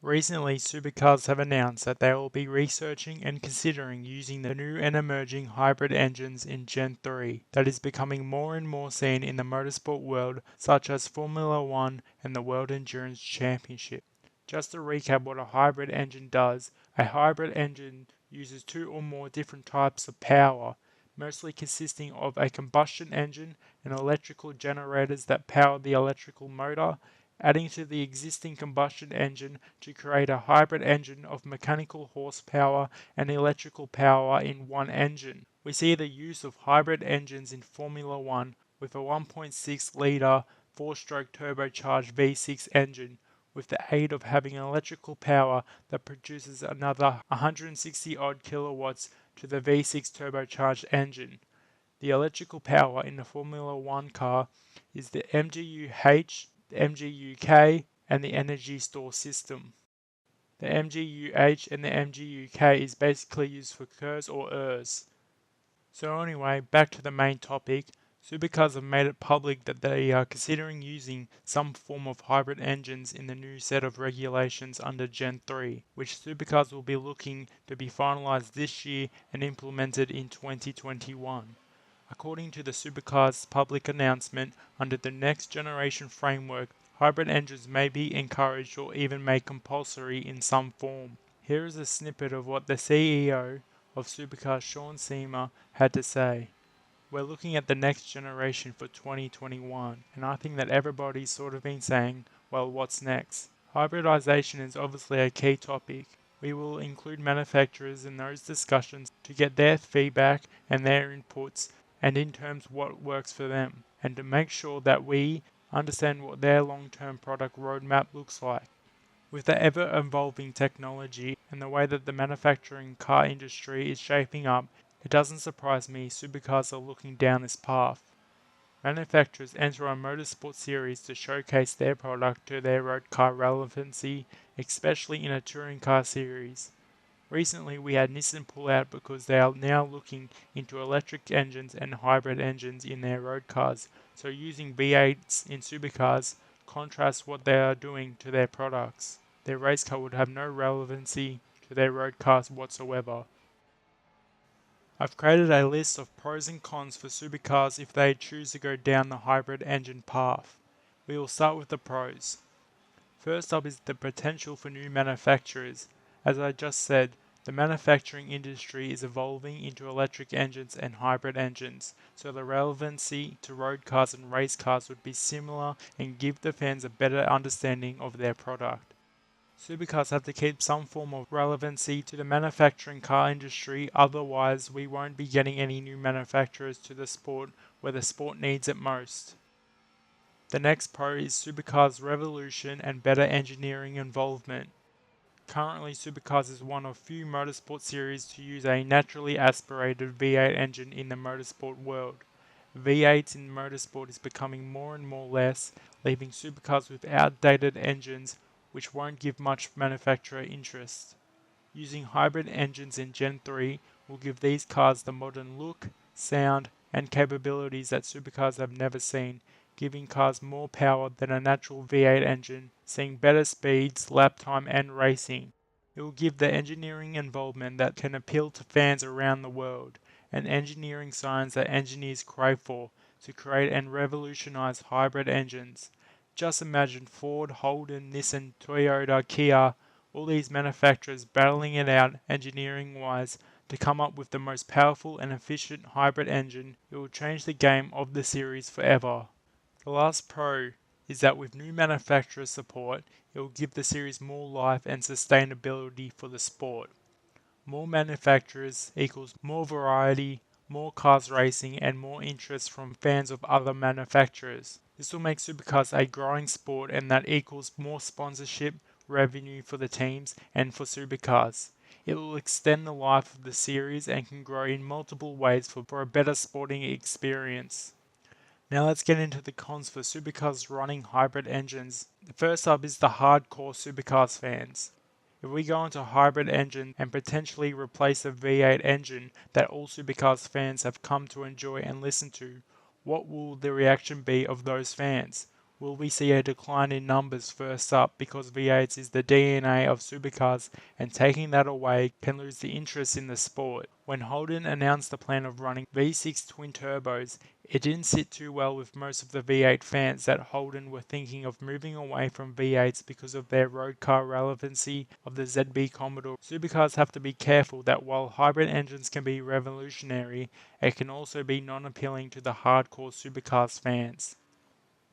Recently, Supercars have announced that they will be researching and considering using the new and emerging hybrid engines in Gen 3 that is becoming more and more seen in the motorsport world, such as Formula One and the World Endurance Championship. Just to recap what a hybrid engine does, a hybrid engine uses two or more different types of power, mostly consisting of a combustion engine and electrical generators that power the electrical motor, adding to the existing combustion engine to create a hybrid engine of mechanical horsepower and electrical power in one engine. We see the use of hybrid engines in Formula One with a 1.6-litre 4-stroke turbocharged V6 engine with the aid of having electrical power that produces another 160 odd kilowatts to the V6 turbocharged engine. The electrical power in the Formula One car is the MGU-H, the MGU-K, and the energy store system. The MGU-H and the MGU-K is basically used for KERS or ERS. So anyway, back to the main topic. Supercars have made it public that they are considering using some form of hybrid engines in the new set of regulations under Gen 3, which Supercars will be looking to be finalised this year and implemented in 2021. According to the Supercars public announcement, under the next generation framework, hybrid engines may be encouraged or even made compulsory in some form. Here is a snippet of what the CEO of Supercars, Sean Seamer, had to say. We're looking at the next generation for 2021, and I think that everybody's sort of been saying, well, what's next? Hybridization is obviously a key topic. We will include manufacturers in those discussions to get their feedback and their inputs, and in terms of what works for them, and to make sure that we understand what their long-term product roadmap looks like. With the ever-evolving technology and the way that the manufacturing car industry is shaping up, it doesn't surprise me supercars are looking down this path. Manufacturers enter a motorsport series to showcase their product to their road car relevancy, especially in a touring car series. Recently, we had Nissan pull out because they are now looking into electric engines and hybrid engines in their road cars, so using V8s in supercars contrasts what they are doing to their products. Their race car would have no relevancy to their road cars whatsoever. I've created a list of pros and cons for supercars if they choose to go down the hybrid engine path. We will start with the pros. First up is the potential for new manufacturers. As I just said, the manufacturing industry is evolving into electric engines and hybrid engines, so the relevancy to road cars and race cars would be similar and give the fans a better understanding of their product. Supercars have to keep some form of relevancy to the manufacturing car industry, otherwise we won't be getting any new manufacturers to the sport where the sport needs it most. The next pro is Supercars' revolution and better engineering involvement. Currently, Supercars is one of few motorsport series to use a naturally aspirated V8 engine in the motorsport world. V8s in motorsport is becoming more and more less, leaving supercars with outdated engines which won't give much manufacturer interest. Using hybrid engines in Gen 3 will give these cars the modern look, sound, and capabilities that supercars have never seen, giving cars more power than a natural V8 engine, seeing better speeds, lap time, and racing. It will give the engineering involvement that can appeal to fans around the world, and engineering science that engineers crave for, to create and revolutionize hybrid engines. Just imagine Ford, Holden, Nissan, Toyota, Kia, all these manufacturers battling it out engineering-wise to come up with the most powerful and efficient hybrid engine. It will change the game of the series forever. The last pro is that with new manufacturer support, it will give the series more life and sustainability for the sport. More manufacturers equals more variety, more cars racing, and more interest from fans of other manufacturers. This will make supercars a growing sport, and that equals more sponsorship, revenue for the teams, and for supercars. It will extend the life of the series and can grow in multiple ways for a better sporting experience. Now let's get into the cons for supercars running hybrid engines. The first up is the hardcore supercars fans. If we go into a hybrid engine and potentially replace the V8 engine that all supercars fans have come to enjoy and listen to, what will the reaction be of those fans? Will we see a decline in numbers first up because V8s is the DNA of supercars and taking that away can lose the interest in the sport? When Holden announced the plan of running V6 twin turbos, it didn't sit too well with most of the V8 fans that Holden were thinking of moving away from V8s because of their road car relevancy of the ZB Commodore. Supercars have to be careful that while hybrid engines can be revolutionary, it can also be non-appealing to the hardcore supercars fans.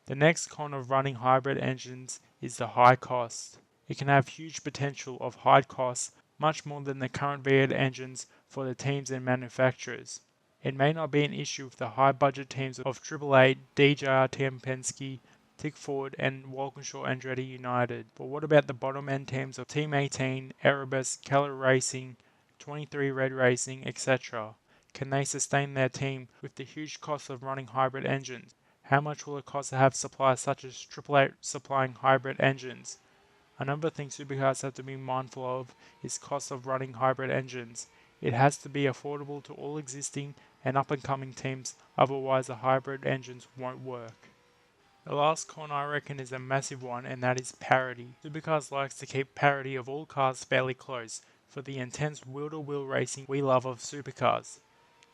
The next con of running hybrid engines is the high cost. It can have huge potential of high costs, much more than the current V8 engines for the teams and manufacturers. It may not be an issue with the high budget teams of AAA, DJR Team Penske, Tick Ford, and Walkinshaw Andretti United. But what about the bottom end teams of Team 18, Erebus, Keller Racing, 23 Red Racing, etc.? Can they sustain their team with the huge cost of running hybrid engines? How much will it cost to have suppliers such as AAA supplying hybrid engines? Another thing supercars have to be mindful of is cost of running hybrid engines. It has to be affordable to all existing and up-and-coming teams, otherwise the hybrid engines won't work. The last con I reckon is a massive one, and that is parity. Supercars likes to keep parity of all cars fairly close for the intense wheel-to-wheel racing we love of supercars.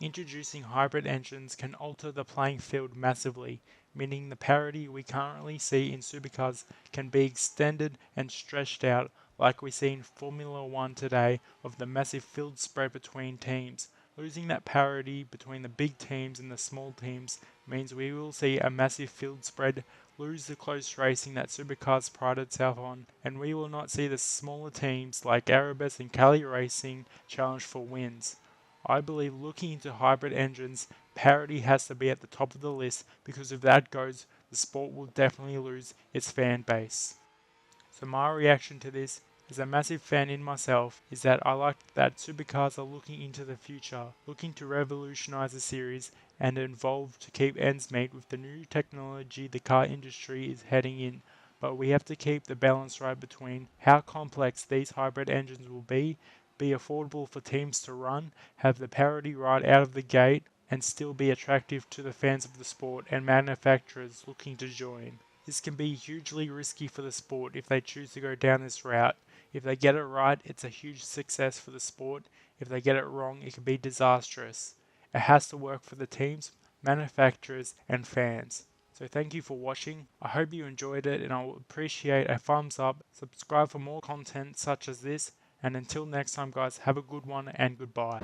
Introducing hybrid engines can alter the playing field massively, meaning the parity we currently see in supercars can be extended and stretched out like we see in Formula 1 today of the massive field spread between teams. Losing that parity between the big teams and the small teams means we will see a massive field spread, lose the close racing that supercars pride itself on, and we will not see the smaller teams like Erebus and Cali Racing challenge for wins. I believe looking into hybrid engines, parity has to be at the top of the list because if that goes, the sport will definitely lose its fan base. So my reaction to this, as a massive fan in myself, is that I like that supercars are looking into the future, looking to revolutionize the series and evolve to keep ends meet with the new technology the car industry is heading in. But we have to keep the balance right between how complex these hybrid engines will be affordable for teams to run, have the parity right out of the gate, and still be attractive to the fans of the sport and manufacturers looking to join. This can be hugely risky for the sport if they choose to go down this route. If they get it right, it's a huge success for the sport. If they get it wrong, it can be disastrous. It has to work for the teams, manufacturers, and fans. So thank you for watching. I hope you enjoyed it and I will appreciate a thumbs up. Subscribe for more content such as this. And until next time guys, have a good one and goodbye.